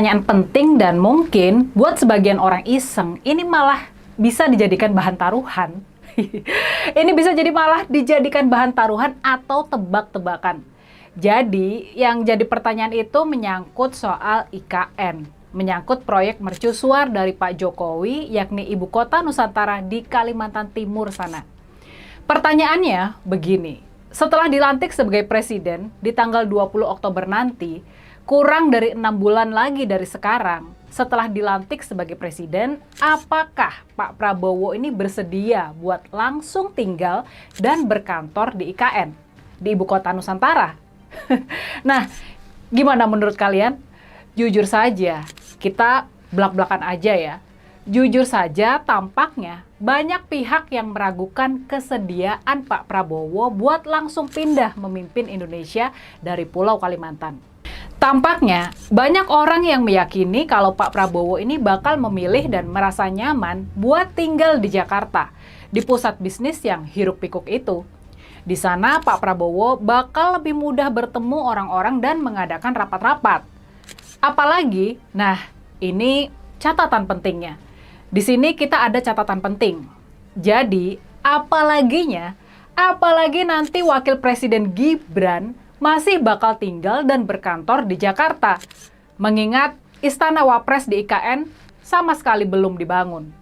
pertanyaan penting dan mungkin buat sebagian orang iseng, ini malah bisa dijadikan bahan taruhan. Ini bisa jadi malah dijadikan bahan taruhan atau tebak-tebakan. Jadi, yang jadi pertanyaan itu menyangkut soal IKN. Menyangkut proyek mercusuar dari Pak Jokowi, yakni Ibu Kota Nusantara di Kalimantan Timur sana. Pertanyaannya begini, setelah dilantik sebagai presiden di tanggal 20 Oktober nanti, kurang dari 6 bulan lagi dari sekarang, setelah dilantik sebagai presiden, apakah Pak Prabowo ini bersedia buat langsung tinggal dan berkantor di IKN, di Ibu Kota Nusantara? Nah, gimana menurut kalian? Jujur saja, kita belak-belakan aja ya. Jujur saja, tampaknya banyak pihak yang meragukan kesediaan Pak Prabowo buat langsung pindah memimpin Indonesia dari Pulau Kalimantan. Tampaknya banyak orang yang meyakini kalau Pak Prabowo ini bakal memilih dan merasa nyaman buat tinggal di Jakarta, di pusat bisnis yang hiruk-pikuk itu. Di sana Pak Prabowo bakal lebih mudah bertemu orang-orang dan mengadakan rapat-rapat. Apalagi, nah ini catatan pentingnya. Di sini kita ada catatan penting. Jadi, apalagi nanti Wakil Presiden Gibran masih bakal tinggal dan berkantor di Jakarta. Mengingat Istana Wapres di IKN sama sekali belum dibangun.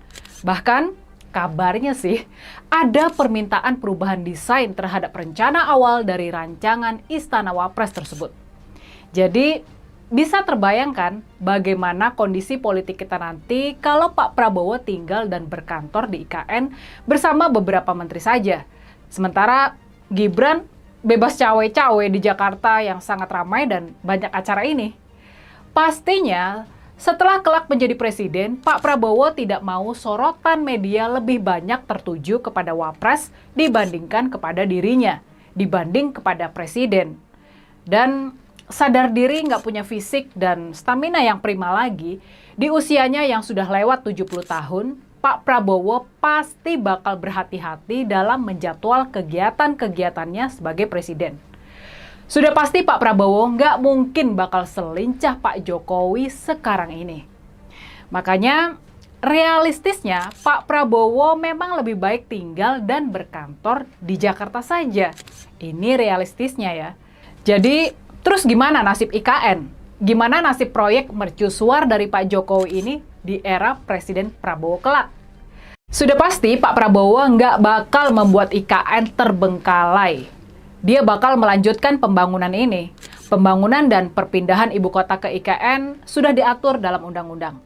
Bahkan, kabarnya sih, ada permintaan perubahan desain terhadap rencana awal dari rancangan Istana Wapres tersebut. Jadi, bisa terbayangkan bagaimana kondisi politik kita nanti kalau Pak Prabowo tinggal dan berkantor di IKN bersama beberapa menteri saja. Sementara Gibran bebas cawe-cawe di Jakarta yang sangat ramai dan banyak acara ini. Pastinya, setelah kelak menjadi presiden, Pak Prabowo tidak mau sorotan media lebih banyak tertuju kepada Wapres dibandingkan kepada dirinya, dibanding kepada presiden. Dan sadar diri nggak punya fisik dan stamina yang prima lagi, di usianya yang sudah lewat 70 tahun, Pak Prabowo pasti bakal berhati-hati dalam menjadwal kegiatan-kegiatannya sebagai presiden. Sudah pasti Pak Prabowo nggak mungkin bakal selincah Pak Jokowi sekarang ini. Makanya, realistisnya Pak Prabowo memang lebih baik tinggal dan berkantor di Jakarta saja. Ini realistisnya ya. Jadi, terus gimana nasib IKN? Gimana nasib proyek mercusuar dari Pak Jokowi ini di era Presiden Prabowo kelak? Sudah pasti Pak Prabowo nggak bakal membuat IKN terbengkalai. Dia bakal melanjutkan pembangunan ini. Pembangunan dan perpindahan ibu kota ke IKN sudah diatur dalam undang-undang.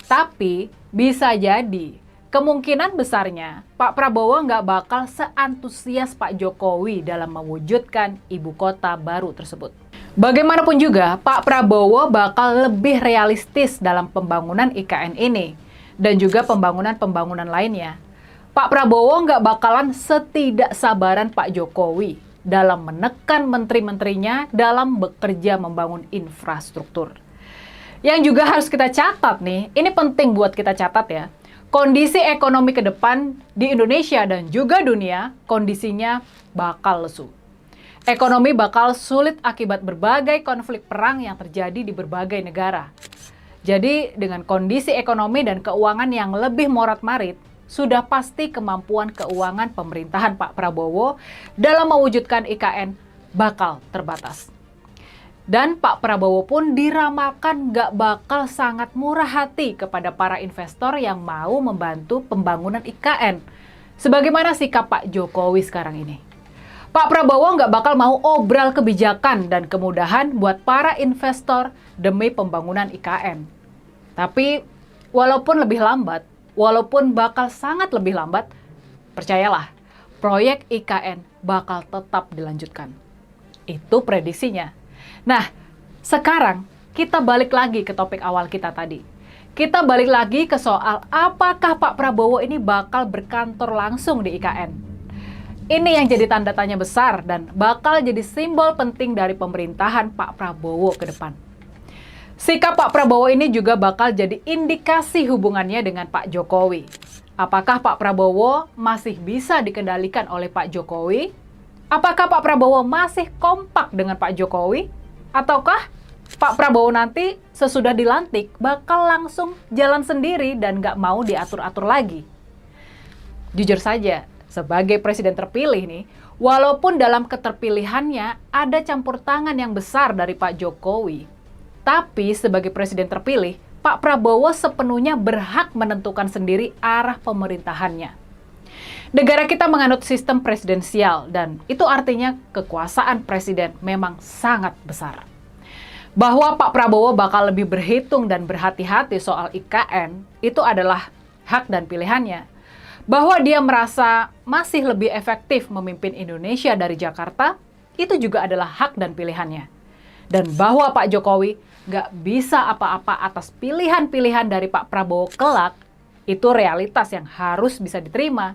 Tapi bisa jadi kemungkinan besarnya Pak Prabowo nggak bakal seantusias Pak Jokowi dalam mewujudkan ibu kota baru tersebut. Bagaimanapun juga, Pak Prabowo bakal lebih realistis dalam pembangunan IKN ini dan juga pembangunan-pembangunan lainnya. Pak Prabowo nggak bakalan setidaksabaran Pak Jokowi dalam menekan menteri-menterinya dalam bekerja membangun infrastruktur. Yang juga harus kita catat nih, ini penting buat kita catat ya, kondisi ekonomi ke depan di Indonesia dan juga dunia, kondisinya bakal lesu. Ekonomi bakal sulit akibat berbagai konflik perang yang terjadi di berbagai negara. Jadi, dengan kondisi ekonomi dan keuangan yang lebih morat-marit, sudah pasti kemampuan keuangan pemerintahan Pak Prabowo dalam mewujudkan IKN bakal terbatas. Dan Pak Prabowo pun diramalkan nggak bakal sangat murah hati kepada para investor yang mau membantu pembangunan IKN. Sebagaimana sikap Pak Jokowi sekarang ini. Pak Prabowo nggak bakal mau obral kebijakan dan kemudahan buat para investor demi pembangunan IKN. Tapi walaupun lebih lambat, walaupun bakal sangat lebih lambat, percayalah, proyek IKN bakal tetap dilanjutkan. Itu prediksinya. Nah, sekarang kita balik lagi ke topik awal kita tadi. Kita balik lagi ke soal apakah Pak Prabowo ini bakal berkantor langsung di IKN. Ini yang jadi tanda tanya besar dan bakal jadi simbol penting dari pemerintahan Pak Prabowo ke depan. Sikap Pak Prabowo ini juga bakal jadi indikasi hubungannya dengan Pak Jokowi. Apakah Pak Prabowo masih bisa dikendalikan oleh Pak Jokowi? Apakah Pak Prabowo masih kompak dengan Pak Jokowi? Ataukah Pak Prabowo nanti sesudah dilantik bakal langsung jalan sendiri dan nggak mau diatur-atur lagi. Jujur saja, sebagai presiden terpilih nih, walaupun dalam keterpilihannya ada campur tangan yang besar dari Pak Jokowi, tapi sebagai presiden terpilih, Pak Prabowo sepenuhnya berhak menentukan sendiri arah pemerintahannya. Negara kita menganut sistem presidensial dan itu artinya kekuasaan presiden memang sangat besar. Bahwa Pak Prabowo bakal lebih berhitung dan berhati-hati soal IKN itu adalah hak dan pilihannya. Bahwa dia merasa masih lebih efektif memimpin Indonesia dari Jakarta itu juga adalah hak dan pilihannya. Dan bahwa Pak Jokowi nggak bisa apa-apa atas pilihan-pilihan dari Pak Prabowo kelak itu realitas yang harus bisa diterima.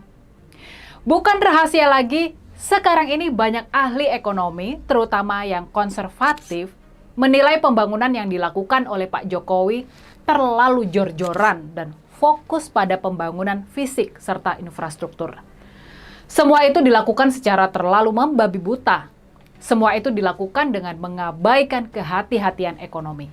Bukan rahasia lagi, sekarang ini banyak ahli ekonomi, terutama yang konservatif, menilai pembangunan yang dilakukan oleh Pak Jokowi terlalu jor-joran dan fokus pada pembangunan fisik serta infrastruktur. Semua itu dilakukan secara terlalu membabi buta. Semua itu dilakukan dengan mengabaikan kehati-hatian ekonomi.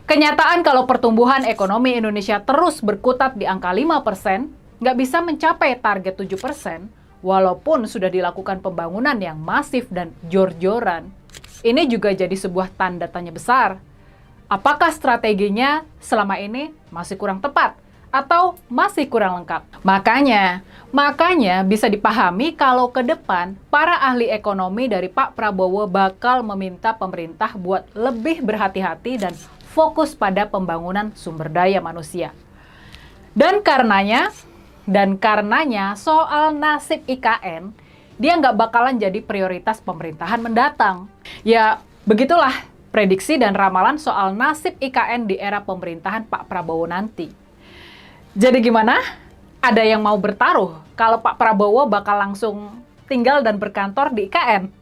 Kenyataan kalau pertumbuhan ekonomi Indonesia terus berkutat di angka 5%, nggak bisa mencapai target 7%, walaupun sudah dilakukan pembangunan yang masif dan jor-joran. Ini juga jadi sebuah tanda tanya besar. Apakah strateginya selama ini masih kurang tepat atau masih kurang lengkap? Makanya bisa dipahami kalau ke depan para ahli ekonomi dari Pak Prabowo bakal meminta pemerintah buat lebih berhati-hati dan fokus pada pembangunan sumber daya manusia. Dan karenanya soal nasib IKN, dia nggak bakalan jadi prioritas pemerintahan mendatang. Ya, begitulah prediksi dan ramalan soal nasib IKN di era pemerintahan Pak Prabowo nanti. Jadi gimana? Ada yang mau bertaruh kalau Pak Prabowo bakal langsung tinggal dan berkantor di IKN?